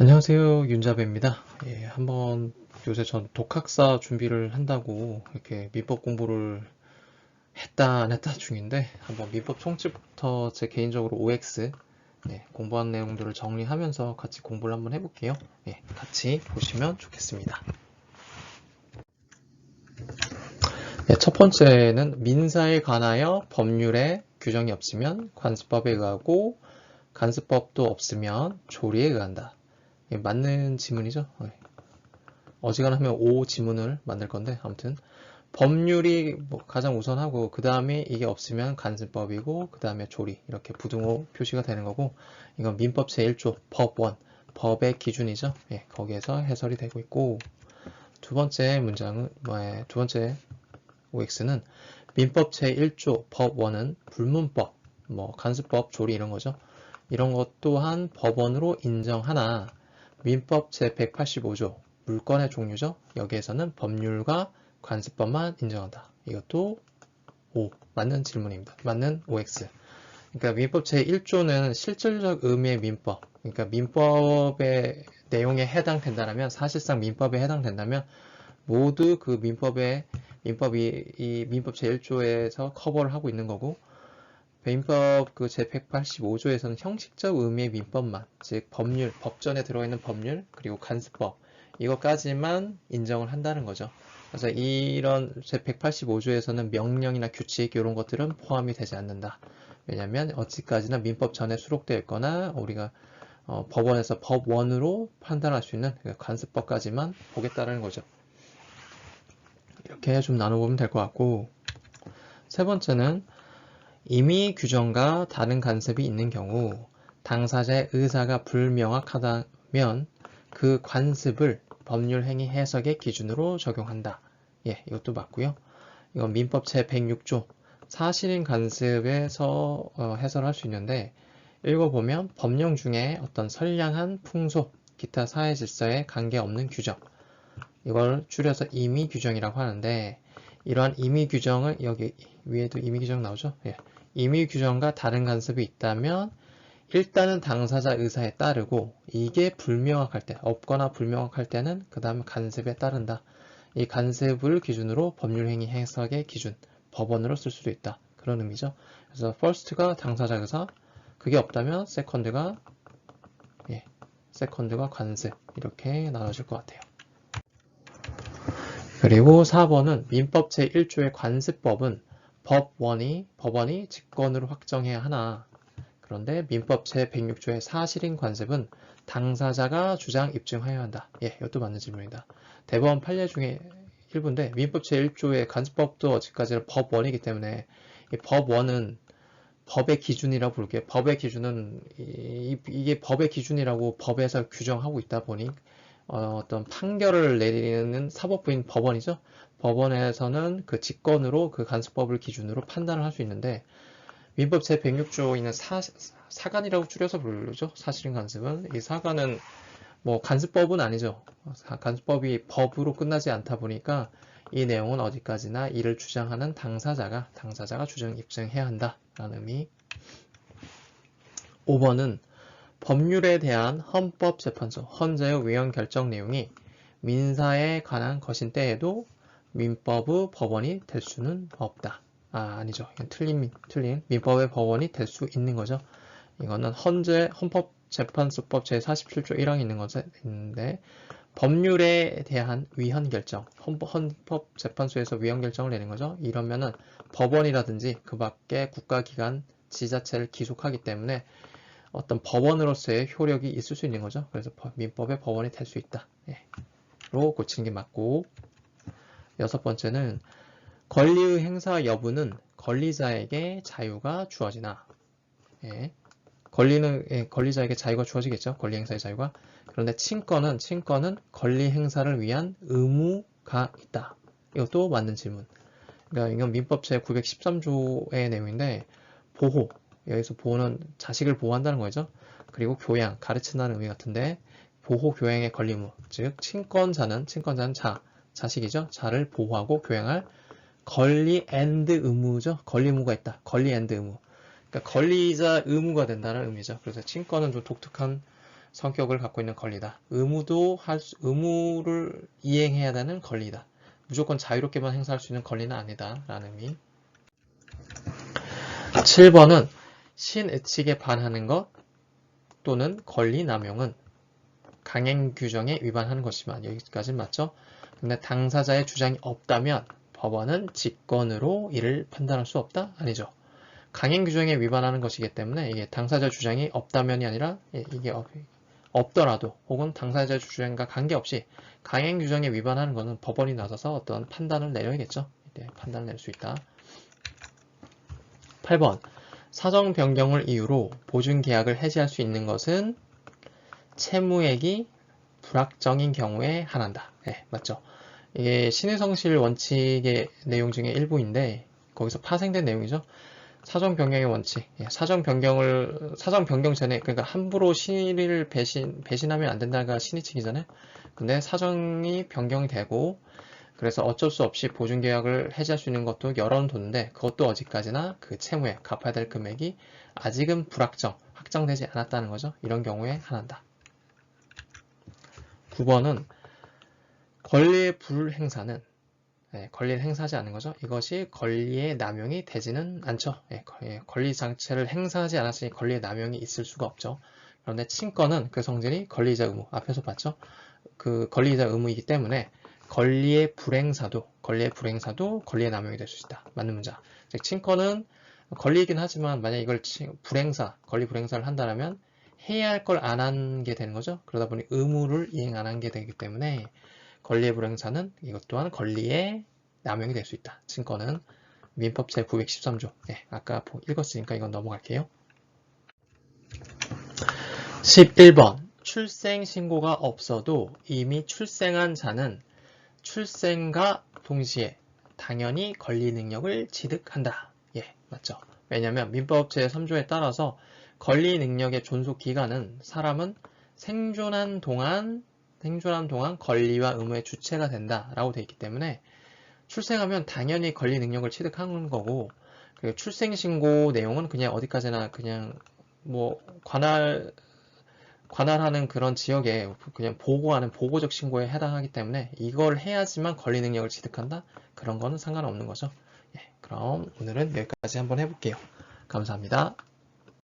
안녕하세요. 윤자배입니다. 예, 한번 요새 전 독학사 준비를 한다고 이렇게 민법 공부를 했다 안 했다 중인데 한번 민법 총칙부터 제 개인적으로 OX 공부한 내용들을 정리하면서 같이 공부를 한번 해볼게요. 예, 같이 보시면 좋겠습니다. 네, 첫 번째는 민사에 관하여 법률에 규정이 없으면 관습법에 의하고 간습법도 없으면 조리에 의한다. 예, 맞는 지문이죠. 예. 어지간하면 O 지문을 만들 건데 아무튼 법률이 가장 우선하고 그 다음에 이게 없으면 간습법이고 그 다음에 조리 이렇게 부등호 표시가 되는 거고 이건 민법 제1조 법1 법의 기준이죠. 예, 거기에서 해설이 되고 있고 두 번째 문장은 두 번째 OX는 민법 제1조 법1은 불문법 간습법 조리 이런 거죠. 이런 것 또한 법원으로 인정하나 민법 제185조 물권의 종류죠. 여기에서는 법률과 관습법만 인정한다. 이것도 O 맞는 질문입니다. 맞는 OX. 그러니까 민법 제1조는 실질적 의미의 민법. 그러니까 민법의 내용에 해당된다면 사실상 민법에 해당된다면 모두 그 민법이 이 민법 제1조에서 커버를 하고 있는 거고 민법 그 제185조에서는 형식적 의미의 민법만, 즉 법률, 법전에 들어있는 법률, 그리고 간습법 이것까지만 인정을 한다는 거죠. 그래서 이런 제185조에서는 명령이나 규칙 이런 것들은 포함이 되지 않는다. 왜냐하면 어찌까지나 민법 전에 수록되어 있거나 우리가 법원에서 법원으로 판단할 수 있는 간습법까지만 보겠다는 거죠. 이렇게 좀 나눠보면 될 것 같고 세 번째는 임의 규정과 다른 간섭이 있는 경우 당사자의 의사가 불명확하다면 그 관습을 법률 행위 해석의 기준으로 적용한다. 예, 이것도 맞고요. 이건 민법 제106조 사실인 간습에서 해설할 수 있는데 읽어보면 법령 중에 어떤 선량한 풍속, 기타 사회 질서에 관계없는 규정 이걸 줄여서 임의 규정이라고 하는데 이러한 임의 규정을 여기 위에도 임의 규정 나오죠? 예. 임의 규정과 다른 간섭이 있다면 일단은 당사자 의사에 따르고 이게 불명확할 때, 없거나 불명확할 때는 그 다음 간섭에 따른다. 이 간섭을 기준으로 법률행위 해석의 기준, 법원으로 쓸 수도 있다. 그런 의미죠. 그래서 first가 당사자 의사, 그게 없다면 second가 관습 이렇게 나눠질 것 같아요. 그리고 4번은 민법 제1조의 관습법은 법원이 직권으로 확정해야 하나 그런데 민법 제106조의 사실인 관습은 당사자가 주장 입증하여야 한다. 예, 이것도 맞는 질문이다. 대법원 판례 중에 일부인데 민법 제1조의 간습법도 어찌까지나 법원이기 때문에 이 법원은 법의 기준이라고 부를게요. 법의 기준은 이게 법의 기준이라고 법에서 규정하고 있다 보니 어떤 판결을 내리는 사법부인 법원이죠. 법원에서는 그 직권으로 그 간습법을 기준으로 판단을 할 수 있는데 민법 제106조에 있는 사간이라고 줄여서 부르죠. 사실인 간습은. 이 사간은 간습법은 아니죠. 간습법이 법으로 끝나지 않다 보니까 이 내용은 어디까지나 이를 주장하는 당사자가 주장 입증해야 한다라는 의미. 5번은 법률에 대한 헌법재판소 헌재의 위헌 결정 내용이 민사에 관한 것인 때에도 민법의 법원이 될 수는 없다. 아니죠. 이건 틀린 민법의 법원이 될 수 있는 거죠. 이거는 헌법재판소법 제47조 1항에 있는 것인데 법률에 대한 위헌 결정, 헌법재판소에서 위헌 결정을 내는 거죠. 이러면은 법원이라든지 그 밖에 국가기관, 지자체를 기속하기 때문에 어떤 법원으로서의 효력이 있을 수 있는 거죠. 그래서 민법의 법원이 될 수 있다. 로 고치는 게 맞고 여섯 번째는 권리의 행사 여부는 권리자에게 자유가 주어지나 권리자에게 자유가 주어지겠죠. 권리 행사의 자유가. 그런데 친권은 권리 행사를 위한 의무가 있다. 이것도 맞는 질문. 그러니까 이건 민법 제913조의 내용인데 보호 여기서 보호는 자식을 보호한다는 거죠. 그리고 교양, 가르친다는 의미 같은데 보호 교양의 권리무, 즉 친권자는 자식이죠. 자를 보호하고 교양할 권리 앤드 의무죠. 권리무가 있다. 권리 앤드 의무. 그러니까 권리자 의무가 된다는 의미죠. 그래서 친권은 좀 독특한 성격을 갖고 있는 권리다. 의무를 이행해야 되는 권리다. 무조건 자유롭게만 행사할 수 있는 권리는 아니다. 라는 의미. 7번은 신의칙에 반하는 것 또는 권리 남용은 강행 규정에 위반하는 것이지만 여기까지 맞죠? 근데 당사자의 주장이 없다면 법원은 직권으로 이를 판단할 수 없다? 아니죠. 강행 규정에 위반하는 것이기 때문에 이게 당사자 주장이 없다면이 아니라 이게 없더라도 혹은 당사자 주장과 관계없이 강행 규정에 위반하는 것은 법원이 나서서 어떤 판단을 내려야겠죠. 판단을 낼 수 있다. 8번 사정 변경을 이유로 보증 계약을 해지할 수 있는 것은 채무액이 불확정인 경우에 한한다. 네, 맞죠. 이게 신의성실 원칙의 내용 중에 일부인데 거기서 파생된 내용이죠. 사정 변경의 원칙. 사정 변경 전에 그러니까 함부로 신의를 배신하면 안 된다가 신의칙이잖아요. 근데 사정이 변경이 되고 그래서 어쩔 수 없이 보증계약을 해지할 수 있는 것도 여러 돈인데 그것도 어디까지나 그 채무액, 갚아야 될 금액이 아직은 확정되지 않았다는 거죠. 이런 경우에 한한다. 9번은 권리의 불행사는 권리를 행사하지 않는 거죠. 이것이 권리의 남용이 되지는 않죠. 권리 자체를 행사하지 않았으니 권리의 남용이 있을 수가 없죠. 그런데 친권은 그 성질이 권리이자 의무, 앞에서 봤죠. 그 권리이자 의무이기 때문에 권리의 불행사도 권리의 남용이 될 수 있다. 맞는 문장. 즉 친권은 권리이긴 하지만 만약 이걸 권리 불행사를 한다면 해야 할 걸 안 한 게 되는 거죠. 그러다 보니 의무를 이행 안 한 게 되기 때문에 권리의 불행사는 이것 또한 권리의 남용이 될 수 있다. 친권은 민법 제913조. 아까 읽었으니까 이건 넘어갈게요. 11번 출생신고가 없어도 이미 출생한 자는 출생과 동시에 당연히 권리 능력을 취득한다. 맞죠. 왜냐하면 민법 제3조에 따라서 권리 능력의 존속 기간은 사람은 생존한 동안 권리와 의무의 주체가 된다라고 되어 있기 때문에 출생하면 당연히 권리 능력을 취득하는 거고 출생신고 내용은 그냥 어디까지나 그냥 뭐 관할하는 그런 지역에 그냥 보고하는 보고적 신고에 해당하기 때문에 이걸 해야지만 권리 능력을 취득한다? 그런 거는 상관없는 거죠. 그럼 오늘은 여기까지 한번 해볼게요. 감사합니다.